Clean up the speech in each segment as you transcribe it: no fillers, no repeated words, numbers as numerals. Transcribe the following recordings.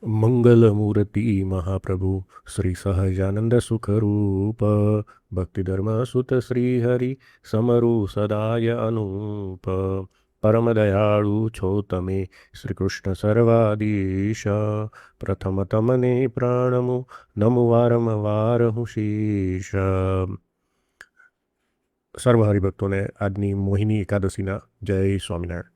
મંગલમૂર્તિ મહાપ્રભુ શ્રી સહજાનંદ સુખરૂપ ભક્તિ ધર્મ સુત શ્રી હરિ સમરુ સદાય અનુપ પરમ દયાળુ છો તમે શ્રી કૃષ્ણ સર્વાધીશ પ્રથમ તમને પ્રાણમુ નમુ વારંવાર હું શીશ। સર્વ હરિભક્તોને આજની મોહિની એકાદશીના જય સ્વામિનારાયણ।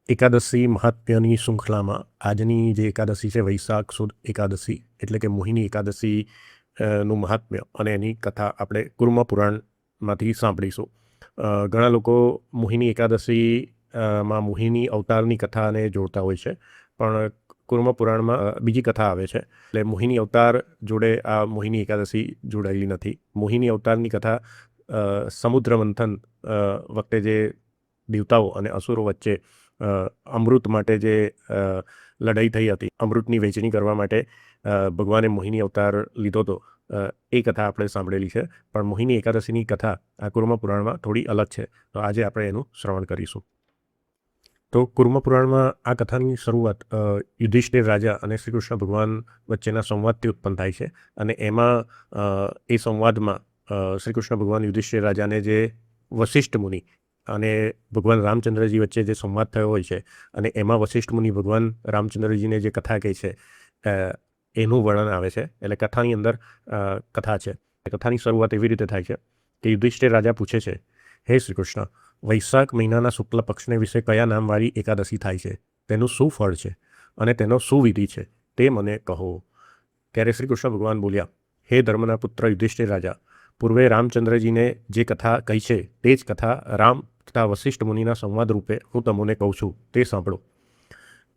એકાદશી મહાત્મ્યની શૃંખલામાં આજની જે એકાદશી છે વૈશાખ સુદ એકાદશી એટલે કે મોહિની એકાદશી નું મહાત્મ્ય અને એની કથા આપણે કુર્મ પુરાણમાંથી સાંભળીશું। ઘણા લોકો મોહિની એકાદશી માં મોહિની અવતારની કથાને જોડતા હોય છે, પણ કુર્મ પુરાણમાં બીજી કથા આવે છે, એટલે મોહિની અવતાર જોડે આ મોહિની એકાદશી જોડાયેલી નથી। મોહિની અવતારની કથા સમુદ્ર મંથન વખતે જે દેવતાઓ અને અસુરો વચ્ચે અમૃત માટે જે લડાઈ થઈ હતી, અમૃતની વહેંચણી કરવા માટે ભગવાને મોહિની અવતાર લીધો હતો, એ કથા આપણે સાંભળેલી છે। પણ મોહિની એકાદશીની કથા આ કુર્મ પુરાણમાં થોડી અલગ છે, તો આજે આપણે એનું શ્રવણ કરીશું। તો કુર્મ પુરાણમાં આ કથાની શરૂઆત યુધિષ્ઠિર રાજા અને શ્રી કૃષ્ણ ભગવાન વચ્ચેના સંવાદથી ઉત્પન્ન થાય છે, અને એમાં એ સંવાદમાં શ્રી કૃષ્ણ ભગવાન યુધિષ્ઠિર રાજાને જે વશિષ્ઠ મુનિ અને ભગવાન રામચંદ્રજી વચ્ચે જે સંવાદ થયો હોય છે, અને એમાં વશિષ્ઠ મુનિ ભગવાન રામચંદ્રજીને જે કથા કહી છે એનું વર્ણન આવે છે। એટલે કથાની અંદર કથા છે। કથાની શરૂઆત એવી રીતે થાય છે કે યુધિષ્ઠિર રાજા પૂછે છે, હે શ્રી કૃષ્ણ, વૈશાખ મહિનાના શુક્લ પક્ષને વિશે કયા નામવાળી એકાદશી થાય છે, તેનું શું ફળ છે અને તેનો શું વિધિ છે તે મને કહો। ત્યારે શ્રી કૃષ્ણ ભગવાન બોલ્યા, હે ધર્મના પુત્ર યુધિષ્ઠિર રાજા, પૂર્વે રામચંદ્રજીને જે કથા કહી છે તે જ કથા રામ તથા વશિષ્ઠ મુનિના સંવાદ રૂપે હું તમને કહું છું, તે સાંભળો।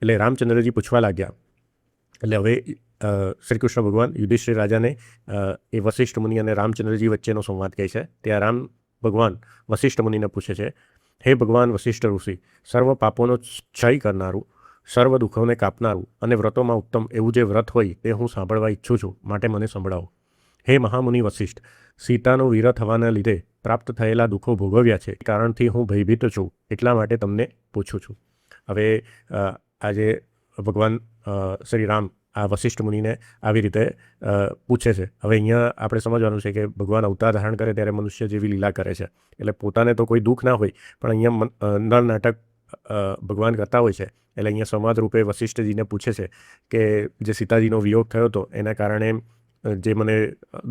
એટલે રામચંદ્રજી પૂછવા લાગ્યા। એટલે હવે શ્રી કૃષ્ણ ભગવાન યુધિષ્ઠિર રાજાને એ વશિષ્ઠ મુનિ અને રામચંદ્રજી વચ્ચેનો સંવાદ કહે છે। ત્યાં રામ ભગવાન વશિષ્ઠ મુનિને પૂછે છે, હે ભગવાન વશિષ્ઠ ઋષિ, સર્વ પાપોનો ક્ષય કરનારું, સર્વ દુઃખોને કાપનારું અને વ્રતોમાં ઉત્તમ એવું જે વ્રત હોય તે હું સાંભળવા ઈચ્છું છું, માટે મને સંભળાવો। હે મહામુનિ વશિષ્ઠ, સીતાનો વિરહ થવાના લીધે પ્રાપ્ત થયેલા દુઃખો ભોગવ્યા છે, કારણથી હું ભયભીત છું, એટલા માટે તમને પૂછું છું। હવે આજે ભગવાન શ્રી રામ આ વશિષ્ઠ મુનિને આવી રીતે પૂછે છે। હવે અહીંયા આપણે સમજવાનું છે કે ભગવાન અવતાર ધારણ કરે ત્યારે મનુષ્ય જેવી લીલા કરે છે, એટલે પોતાને તો કોઈ દુઃખ ના હોય, પણ અહીંયા નર નાટક ભગવાન કરતા હોય છે। એટલે અહીંયા સંવાદ રૂપે વશિષ્ઠજીને પૂછે છે કે જે સીતાજીનો વિયોગ થયો હતો એના કારણે જે મને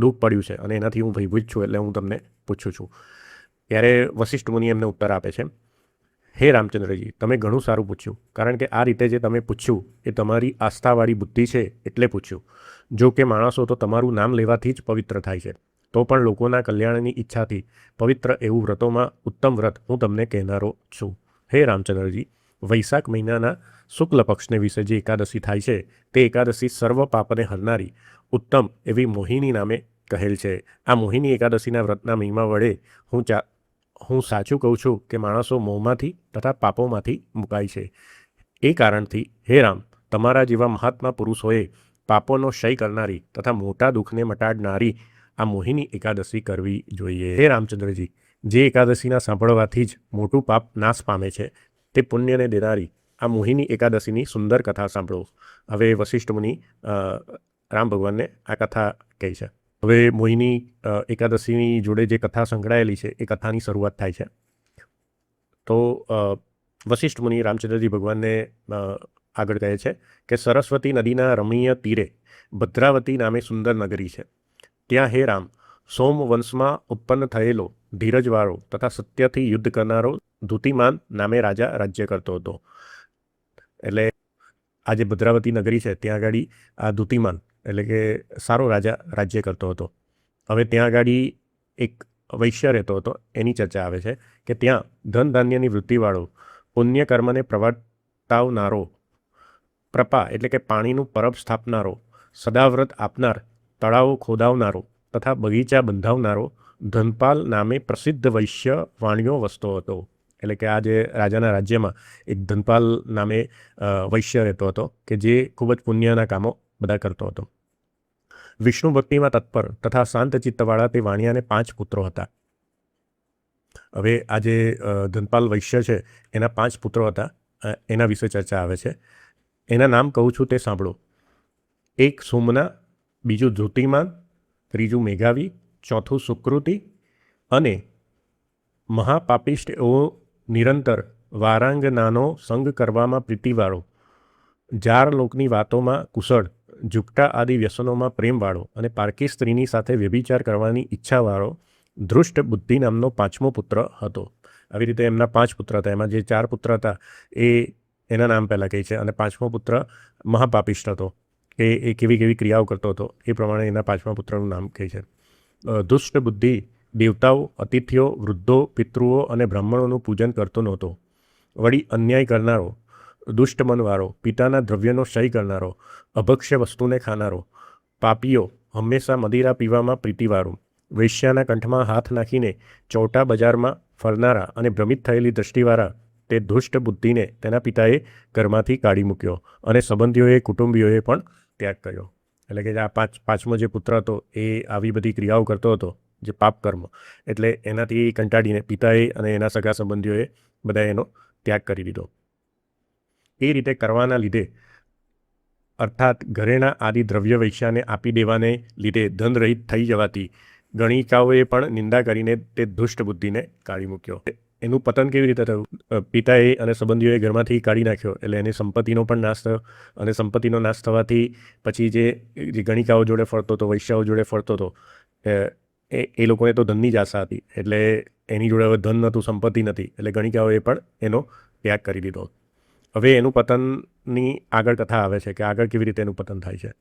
દુઃખ પડ્યું છે અને એનાથી હું ભયભીત છું, એટલે હું તમને પૂછું છું। ત્યારે વશિષ્ઠ મુનિ એમને ઉત્તર આપે છે, હે રામચંદ્રજી, તમે ઘણું સારું પૂછ્યું, કારણ કે આ રીતે જે તમે પૂછ્યું એ તમારી આસ્થાવાળી બુદ્ધિ છે એટલે પૂછ્યું। જો કે માણસો તો તમારું નામ લેવાથી જ પવિત્ર થાય છે, તો પણ લોકોના કલ્યાણની ઈચ્છાથી પવિત્ર એવું વ્રતોમાં ઉત્તમ વ્રત હું તમને કહેનારો છું। હે રામચંદ્રજી, વૈશાખ મહિનાના શુક્લ પક્ષને વિશે જે એકાદશી થાય છે તે એકાદશી સર્વ પાપને હરનારી ઉત્તમ એવી મોહિની નામે કહેલ છે। આ મોહિની એકાદશીના વ્રતના મહિમા વડે હું સાચું કહું છું કે માણસો મોહમાંથી તથા પાપોમાંથી મુકાય છે। એ કારણથી હે રામ, તમારા જેવા મહાત્મા પુરુષોએ પાપોનો ક્ષય કરનારી તથા મોટા દુઃખને મટાડનારી આ મોહિની એકાદશી કરવી જોઈએ। હે રામચંદ્રજી, જે એકાદશીના સાંભળવાથી જ મોટું પાપ નાશ પામે છે, તે પુણ્યને દેનારી આ મોહિની એકાદશીની સુંદર કથા સાંભળો। હવે વશિષ્ઠ મુનિ રામ ભગવાનને આ કથા કહે છે। હવે મોહિની એકાદશીની જોડે જે કથા સંકળાયેલી છે એ કથાની શરૂઆત થાય છે। તો વશિષ્ઠ મુનિ રામચંદ્રજી ભગવાનને આગળ કહે છે કે સરસ્વતી નદીના રમણીય તીરે ભદ્રાવતી નામે સુંદર નગરી છે। ત્યાં હે રામ, સોમ વંશમાં ઉત્પન્ન થયેલો ધીરજવાળો તથા સત્યથી યુદ્ધ કરનારો ધુતિમાન નામે રાજા રાજ્ય કરતો હતો। એટલે આ જે ભદ્રાવતી નગરી છે ત્યાં આગળ આ ધુતિમાન એટલે કે સારો રાજા રાજ્ય કરતો હતો। હવે ત્યાં આગળ એક વૈશ્ય રહેતો હતો, એની ચર્ચા આવે છે કે ત્યાં ધન ધાન્યની વૃત્તિવાળો, પુણ્ય કર્મને પ્રવર્તાવનારો, પ્રપા એટલે કે પાણીનું પરબ સ્થાપનારો, સદાવ્રત આપનાર, તળાવો ખોદાવનારો તથા બગીચા બંધાવનારો ધનપાલ નામે પ્રસિદ્ધ વૈશ્ય વાણિયો વસતો હતો। એટલે કે આ જે રાજાના રાજ્યમાં એક ધનપાલ નામે વૈશ્ય રહેતો હતો કે જે ખૂબ જ પુણ્યના કામો બધા કરતો હતો। વિષ્ણુ ભક્તિમાં તત્પર તથા શાંત ચિત્તવાળા તે વાણિયાને 5 પુત્રો હતા। હવે આ જે ધનપાલ વૈશ્ય છે એના 5 પુત્રો હતા, એના વિશે ચર્ચા આવે છે। એના નામ કહું છું તે સાંભળો। એક સોમના, બીજું જ્યોતિમાન, ત્રીજું મેઘાવી, ચોથું સુકૃતિ અને મહાપાપિષ્ટ એવો નિરંતર વારાંગનાનો સંગ કરવામાં પ્રીતિવાળો, જાર લોકની વાતોમાં કુશળ, ઝુકટા આદિ વ્યસનોમાં પ્રેમવાળો અને પારકી સ્ત્રીની સાથે વ્યભિચાર કરવાની ઈચ્છાવાળો ધૃષ્ટ બુદ્ધિ નામનો 5મો પુત્ર હતો. આવી રીતે એમના 5 પુત્ર હતા. એમાં જે 4 પુત્ર હતા એના નામ પહેલાં કહે છે, અને 5મો પુત્ર મહાપાપિષ્ટ હતો. એ કેવી કેવી ક્રિયાઓ કરતો હતો એ પ્રમાણે એના 5મા પુત્રનું નામ કહે છે. દુષ્ટ બુદ્ધિ દેવતાઓ, અતિથિઓ, વૃદ્ધો, પિતૃઓ અને બ્રાહ્મણોનું પૂજન કરતો નહોતો. વળી અન્યાય કરનારો, દુષ્ટ મનવાળો, પિતાના દ્રવ્યનો ક્ષય કરનારો, અભક્ષ્ય વસ્તુને ખાનારો, પાપીઓ, હંમેશા મદિરા પીવામાં પ્રીતિવાળો, વૈશ્યાના કંઠમાં હાથ નાખીને ચોટા બજારમાં ફરનારા અને ભ્રમિત થયેલી દૃષ્ટિવાળા તે દુષ્ટ બુદ્ધિને તેના પિતાએ ઘરમાંથી કાઢી મૂક્યો અને સંબંધીઓએ, કુટુંબીઓએ પણ ત્યાગ કર્યો. એટલે કે આ પાંચમો જે પુત્ર હતો એ આવી બધી ક્રિયાઓ કરતો હતો, જે પાપ કર્મ, એટલે એનાથી કંટાળીને પિતાએ અને એના સગા સંબંધીઓએ બધાએ એનો ત્યાગ કરી દીધો. એ રીતે કરવાના લીધે, અર્થાત ઘરેણા આદિ દ્રવ્ય વૈશ્યાને આપી દેવાને લીધે ધનરહિત થઈ જવાથી ગણિકાઓએ પણ નિંદા કરીને તે દુષ્ટ બુદ્ધિને કાઢી મૂક્યો. એનું પતન કેવી રીતે થયું? પિતાએ અને સંબંધીઓએ ઘરમાંથી કાઢી નાખ્યો, એટલે એની સંપત્તિનો પણ નાશ થયો. અને સંપત્તિનો નાશ થવાથી પછી જે ગણિકાઓ જોડે ફરતો હતો, વૈશ્યાઓ જોડે ફરતો હતો, એ લોકોને તો ધનની જ આશા હતી, એટલે એની જોડે હવે ધન નહોતું, સંપત્તિ નથી, એટલે ગણિકાઓએ પણ એનો ત્યાગ કરી દીધો. હવે એનું પતનની આગળ કથા આવે છે કે આગળ કેવી રીતે એનું પતન થાય છે.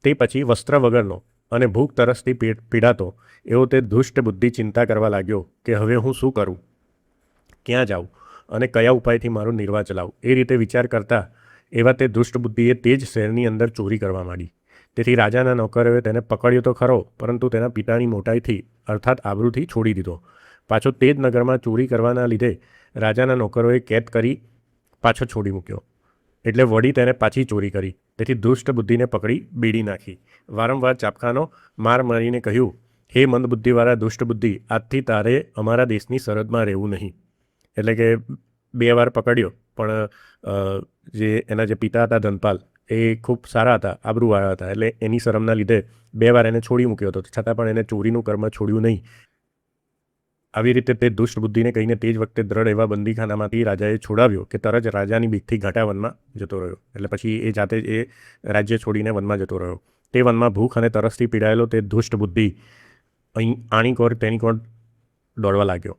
તે પછી વસ્ત્ર વગરનો અને ભૂખ તરસથી પીડાતો એવો તે દુષ્ટ બુદ્ધિ ચિંતા કરવા લાગ્યો કે હવે હું શું કરું, ક્યાં જાઉં અને કયા ઉપાયથી મારું નિર્વાહ ચલાવું. એ રીતે વિચાર કરતા એવા તે દુષ્ટ બુદ્ધિએ તે જ શહેરની અંદર ચોરી કરવા માંડી. તેથી રાજાના નોકરોએ તેને પકડ્યો તો ખરો, પરંતુ તેના પિતાની મોટાઈથી અર્થાત આબરૂથી છોડી દીધો. પાછો તે જ નગરમાં ચોરી કરવાના લીધે રાજાના નોકરોએ કેદ કરી પાછો છોડી મૂક્યો. એટલે વળી તેને પાછી ચોરી કરી. તેથી દુષ્ટ બુદ્ધિને પકડી બેડી નાખી. વારંવાર ચાપખાનો માર મારીને કહ્યું, હે મંદબુદ્ધિવાળા દુષ્ટ બુદ્ધિ, આજથી તારે અમારા દેશની સરહદમાં રહેવું નહીં. એટલે કે 2 વાર પકડ્યો, પણ જે એના જે પિતા હતા ધનપાલ, એ ખૂબ સારા હતા, આબરૂવાળા હતા, એટલે એની શરમના લીધે 2 વાર એને છોડી મૂક્યો હતો, છતાં પણ એને ચોરીનું કર્મ છોડ્યું નહીં. આવી રીતે તે દુષ્ટ બુદ્ધિને કહીને તે જ વખતે દ્રઢ એવા બંદીખાનામાંથી રાજાએ છોડાવ્યો કે તરત જ રાજાની બીકથી ઘાટા વનમાં જતો રહ્યો. એટલે પછી એ જાતે એ રાજ્ય છોડીને વનમાં જતો રહ્યો. તે વનમાં ભૂખ અને તરસથી પીડાયેલો તે દુષ્ટ બુદ્ધિ અહીં આણી કોર તેની કોર દોડવા લાગ્યો.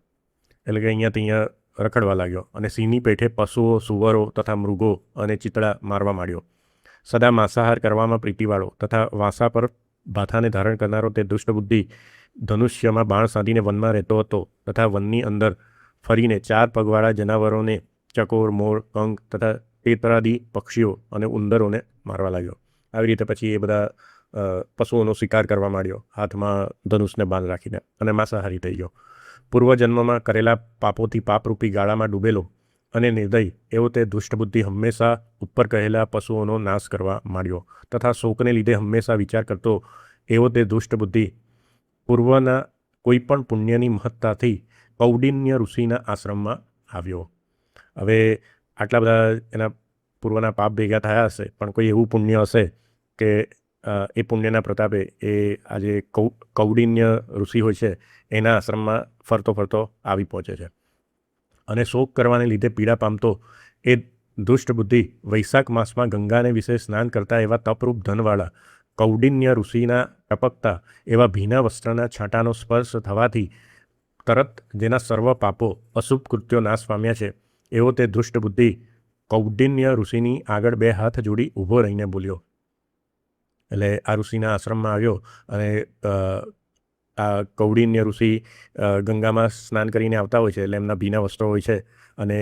એટલે કે અહીંયાથી અહીંયા રખડવા લાગ્યો અને સિંહની પેઠે પશુઓ, સુવરો તથા મૃગો અને ચિતળા મારવા માંડ્યો. સદા માંસાહાર કરવામાં પ્રીતિવાળો તથા વાંસા પર ભાથાને ધારણ કરનારો તે દુષ્ટ બુદ્ધિ ધનુષ્યમાં બાણ સાધીને વનમાં રહેતો હતો તથા વનની અંદર ફરીને 4 પગવાળા જનાવરોને, ચકોર, મોર, કંક તથા તેતરાદી પક્ષીઓ અને ઉંદરોને મારવા લાગ્યો. આવી રીતે પછી એ બધા પશુઓનો શિકાર કરવા માંડ્યો, હાથમાં ધનુષને બાણ રાખીને, અને માંસાહારી થઈ ગયો. પૂર્વજન્મમાં કરેલા પાપોથી પાપરૂપી ગાળામાં ડૂબેલો અને નિર્દય એવો તે દુષ્ટબુદ્ધિ હંમેશા ઉપર કહેલા પશુઓનો નાશ કરવા માંડ્યો તથા શોકને લીધે હંમેશા વિચાર કરતો એવો તે દુષ્ટબુદ્ધિ પૂર્વના કોઈ પણ પુણ્યની મહત્તાથી કૌંડિન્ય ઋષિના આશ્રમમાં આવ્યો. હવે આટલા બધા એના પૂર્વના પાપ ભેગા થયા હશે, પણ કોઈ એવું પુણ્ય હશે કે એ પુણ્યના પ્રતાપે એ આજે કૌંડિન્ય ઋષિ હોય છે એના આશ્રમમાં ફરતો ફરતો આવી પહોંચે છે. અને શોક કરવાને લીધે પીડા પામતો એ દુષ્ટ બુદ્ધિ વૈશાખ માસમાં ગંગાને વિશે સ્નાન કરતા એવા તપરૂપ ધનવાળા કૌંડિન્ય ઋષિના ટપકતા એવા ભીના વસ્ત્રના છાંટાનો સ્પર્શ થવાથી તરત જેના સર્વ પાપો, અશુભ કૃત્યો નાશ પામ્યા છે એવો તે દુષ્ટ બુદ્ધિ કૌંડિન્ય ઋષિની આગળ 2 હાથ જોડી ઊભો રહીને બોલ્યો. એટલે આ ઋષિના આશ્રમમાં આવ્યો અને આ કૌંડિન્ય ઋષિ ગંગામાં સ્નાન કરીને આવતા હોય છે, એટલે એમના ભીના વસ્ત્રો હોય છે અને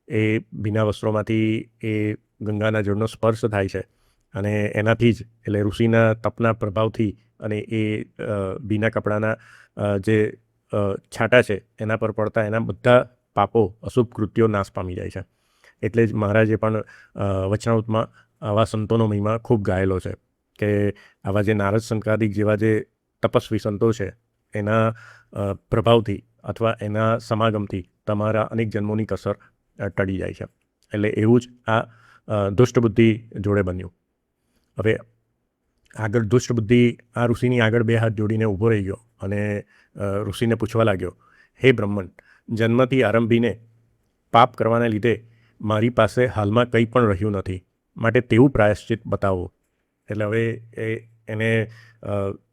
એ ભીના વસ્ત્રોમાંથી એ ગંગાના જળનો સ્પર્શ થાય છે અને એનાથી જ એટલે ઋષિના તપના પ્રભાવથી અને એ ભીના કપડાના જે છાંટા છે એના પર પડતા એના બધા પાપો, અશુભ કૃત્યો નાશ પામી જાય છે. એટલે જ મહારાજે પણ વચનામૃતમાં આવા સંતોનો મહિમા ખૂબ ગાયેલો છે કે આવા જે નારદ સંકાદિક જેવા જે તપસ્વી સંતો છે એના પ્રભાવથી અથવા એના સમાગમથી તમારા અનેક જન્મોની કસર ટળી જાય છે. એટલે એવું જ આ દુષ્ટબુદ્ધિ જોડે બન્યું. હવે આગળ દુષ્ટ બુદ્ધિ આ ઋષિની આગળ 2 હાથ જોડીને ઊભો રહી ગયો અને ઋષિને પૂછવા લાગ્યો, હે બ્રહ્મણ, જન્મથી આરંભીને પાપ કરવાના લીધે મારી પાસે હાલમાં કંઈ પણ રહ્યું નથી, માટે તેવું પ્રાયશ્ચિત બતાવો. એટલે હવે એને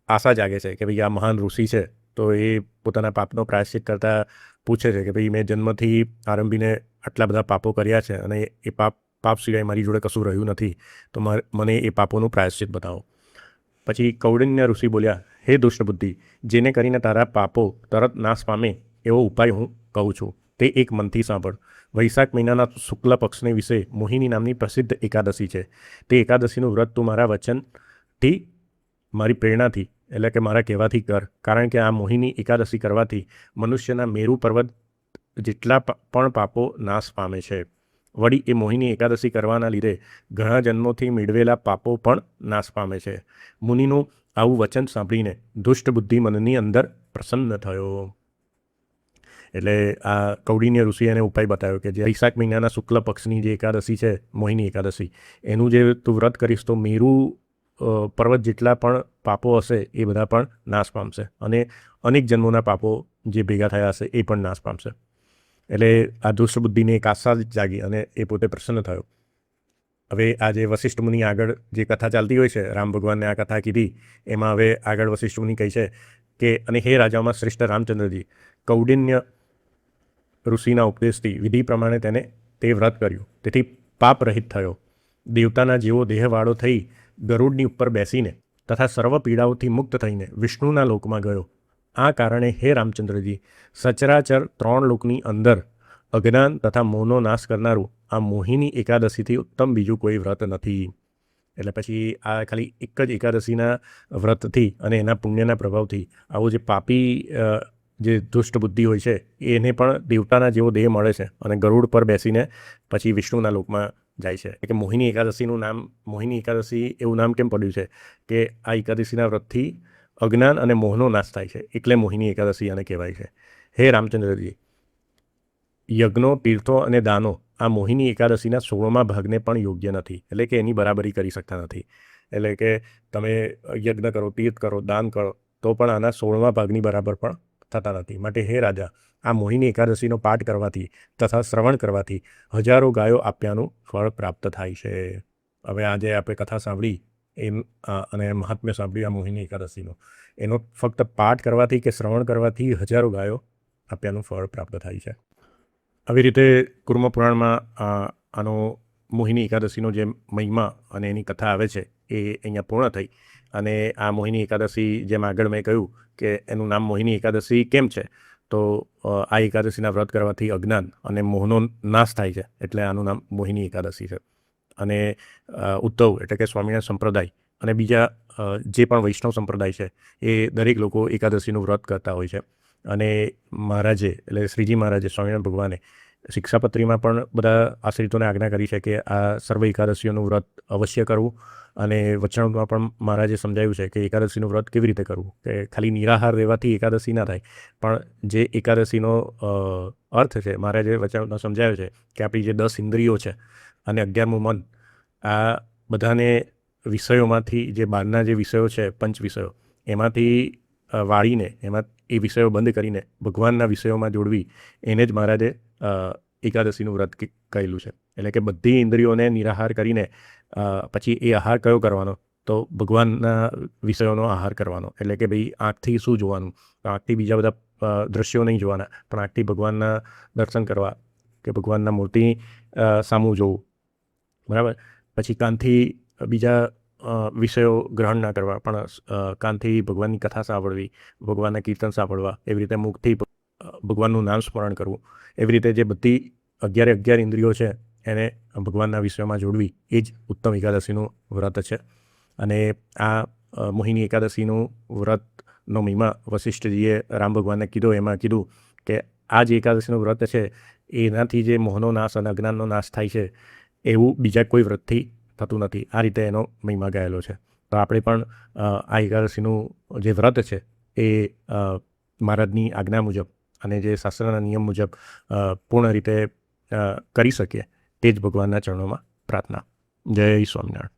આશા જાગે છે કે ભાઈ આ મહાન ઋષિ છે તો એ પોતાના પાપનો પ્રાયશ્ચિત કરતાં પૂછે છે કે ભાઈ મેં જન્મથી આરંભીને આટલા બધા પાપો કર્યા છે અને એ પાપ સિવાય મારી જોડે કશું રહ્યું નથી, તો મને એ પાપોનું પ્રાયશ્ચિત બતાવો. પછી કૌંડિન્ય ઋષિ બોલ્યા, હે દુષ્ટ બુદ્ધિ, જેને કરીને તારા પાપો તરત નાશ પામે એવો ઉપાય હું કહું છું, તે એક મનથી સાંભળ. વૈશાખ મહિનાના શુક્લ પક્ષને વિશે મોહિની નામની પ્રસિદ્ધ એકાદશી છે. તે એકાદશીનું વ્રત તું મારા વચનથી, મારી પ્રેરણાથી, એટલે કે મારા કહેવાથી કર, કારણ કે આ મોહિની એકાદશી કરવાથી મનુષ્યના મેરુ પર્વત જેટલા પણ પાપો નાશ પામે છે. વળી એ મોહિની એકાદશી કરવાના લીધે ઘણા જન્મોથી મેળવેલા પાપો પણ નાશ પામે છે. મુનિનું આવું વચન સાંભળીને દુષ્ટ બુદ્ધિ મનની અંદર પ્રસન્ન થયો. એટલે આ કૌંડિન્ય ઋષિએ એને ઉપાય બતાવ્યો કે જે વૈશાખ મહિનાના શુક્લ પક્ષની જે એકાદશી છે મોહિની એકાદશી, એનું જે તું વ્રત કરીશ તો મેરુ પર્વત જેટલા પણ પાપો હશે એ બધા પણ નાશ પામશે અને અનેક જન્મોના પાપો જે ભેગા થયા હશે એ પણ નાશ પામશે. એટલે આ દુષ્ટ બુદ્ધિને એક આશા જાગી અને એ પોતે પ્રસન્ન થયો. હવે આ જે વશિષ્ઠ મુનિ આગળ જે કથા ચાલતી હોય છે, રામ ભગવાનને આ કથા કીધી, એમાં હવે આગળ વશિષ્ઠ મુનિ કહે છે કે અને હે રાજાઓમાં શ્રેષ્ઠ રામચંદ્રજી, કૌંડિન્ય ઋષિના ઉપદેશથી વિધિ પ્રમાણે તેને તે વ્રત કર્યું, તેથી પાપ રહિત થયો. દેવતાના જેવો દેહવાળો થઈ ગરુડની ઉપર બેસીને તથા સર્વ પીડાઓથી મુક્ત થઈને વિષ્ણુના લોકમાં ગયો. આ કારણે હે રામચંદ્રજી, સચરાચર 3 લોકની અંદર અજ્ઞાન તથા મોહનો નાશ કરનારું આ મોહિની એકાદશીથી ઉત્તમ બીજું કોઈ વ્રત નથી. એટલે પછી આ ખાલી એક જ એકાદશીના વ્રતથી અને એના પુણ્યના પ્રભાવથી આવું જે પાપી જે દુષ્ટ બુદ્ધિ હોય છે એને પણ દેવતાના જેવો દેહ મળે છે અને ગરુડ પર બેસીને પછી વિષ્ણુના લોકમાં જાય છે. કે મોહિની એકાદશીનું નામ મોહિની એકાદશી એવું નામ કેમ પડ્યું છે કે આ એકાદશીના વ્રતથી અજ્ઞાન અને મોહનો નાશ થાય છે, એટલે મોહિની એકાદશી આને કહેવાય છે. હે રામચંદ્રજી, યજ્ઞો, તીર્થો અને દાનો આ મોહિની એકાદશીના 16મા ભાગને પણ યોગ્ય નથી, એટલે કે એની બરાબરી કરી શકતા નથી. એટલે કે તમે યજ્ઞ કરો, તીર્થ કરો, દાન કરો તો પણ આના 16મા ભાગની બરાબર પણ થતા નથી. માટે હે રાજા, આ મોહિની એકાદશીનો પાઠ કરવાથી તથા શ્રવણ કરવાથી હજારો ગાયો આપ્યાનું ફળ પ્રાપ્ત થાય છે. હવે આજે આપણે કથા સાંભળી અને મહાત્મ્ય સાંભળ્યું આ મોહિની એકાદશીનો, એનો ફક્ત પાઠ કરવાથી કે શ્રવણ કરવાથી હજારો ગાયો આપ્યાનું ફળ પ્રાપ્ત થાય છે. આવી રીતે કુર્મ પુરાણમાં આનો મોહિની એકાદશીનો જે મહિમા અને એની કથા આવે છે એ અહીંયા પૂર્ણ થઈ. અને આ મોહિની એકાદશી જેમ આગળ મેં કહ્યું કે એનું નામ મોહિની એકાદશી કેમ છે, તો આ એકાદશીના વ્રત કરવાથી અજ્ઞાન અને મોહનો નાશ થાય છે, એટલે આનું નામ મોહિની એકાદશી છે. અને ઉદ્ધવ એટલે કે સ્વામિનારાયણ સંપ્રદાય અને બીજા જે પણ વૈષ્ણવ સંપ્રદાય છે એ દરેક લોકો એકાદશીનું વ્રત કરતા હોય છે. અને મહારાજે એટલે શ્રીજી મહારાજે સ્વામિનારાયણ ભગવાને શિક્ષાપત્રીમાં પણ બધા આશ્રિતોને આજ્ઞા કરી છે કે આ સર્વ એકાદશીઓનું વ્રત અવશ્ય કરવું. અને વચનામૃતમાં પણ મહારાજે સમજાવ્યું છે કે એકાદશીનું વ્રત કેવી રીતે કરવું, કે ખાલી નિરાહાર રહેવાથી એકાદશી ના થાય, પણ જે એકાદશીનો અર્થ છે મહારાજે વચનામૃતમાં સમજાવ્યો છે કે આપણી જે 10 ઇન્દ્રિયો છે અને 11મું મન, આ બધાને વિષયોમાંથી જે બહારના જે વિષયો છે, પંચ વિષયો, એમાંથી વાળીને એમાં એ વિષયો બંધ કરીને ભગવાનના વિષયોમાં જોડવી, એને જ મહારાજે એકાદશીનું વ્રત કહેલું છે. એટલે કે બધી ઇન્દ્રિયોને નિરાહાર કરીને પછી એ આહાર કયો કરવાનો, તો ભગવાનના વિષયોનો આહાર કરવાનો. એટલે કે ભાઈ આંખથી શું જોવાનું, આંખથી બીજા બધા દ્રશ્યો નહીં જોવાના, પણ આંખથી ભગવાનના દર્શન કરવા કે ભગવાનના મૂર્તિ સામું જોવું, બરાબર. પછી કાનથી બીજા વિષયો ગ્રહણ ના કરવા, પણ કાનથી ભગવાનની કથા સાંભળવી, ભગવાનના કીર્તન સાંભળવા, એવી રીતે મુખથી ભગવાનનું નામ સ્મરણ કરવું. એવી રીતે જે બધી 11 ઇન્દ્રિયો છે એને ભગવાનના વિષયોમાં જોડવી, એ જ ઉત્તમ એકાદશીનું વ્રત છે. અને આ મોહિની એકાદશીનું વ્રતનો મહિમા વશિષ્ઠજીએ રામ ભગવાનને કીધો, એમાં કીધું કે આ જે એકાદશીનું વ્રત છે એનાથી જે મોહનો નાશ અને અજ્ઞાનનો નાશ થાય છે એવું બીજા કોઈ વ્રતથી થતું નથી. આ રીતે એનો મહિમા ગાયેલો છે. તો આપણે પણ આ એકાદશીનું જે વ્રત છે એ મહારાજની આજ્ઞા મુજબ અને જે શાસ્ત્રના નિયમ મુજબ પૂર્ણ રીતે કરી શકીએ, તે જ ભગવાનના ચરણોમાં પ્રાર્થના. જય સ્વામિનારાયણ.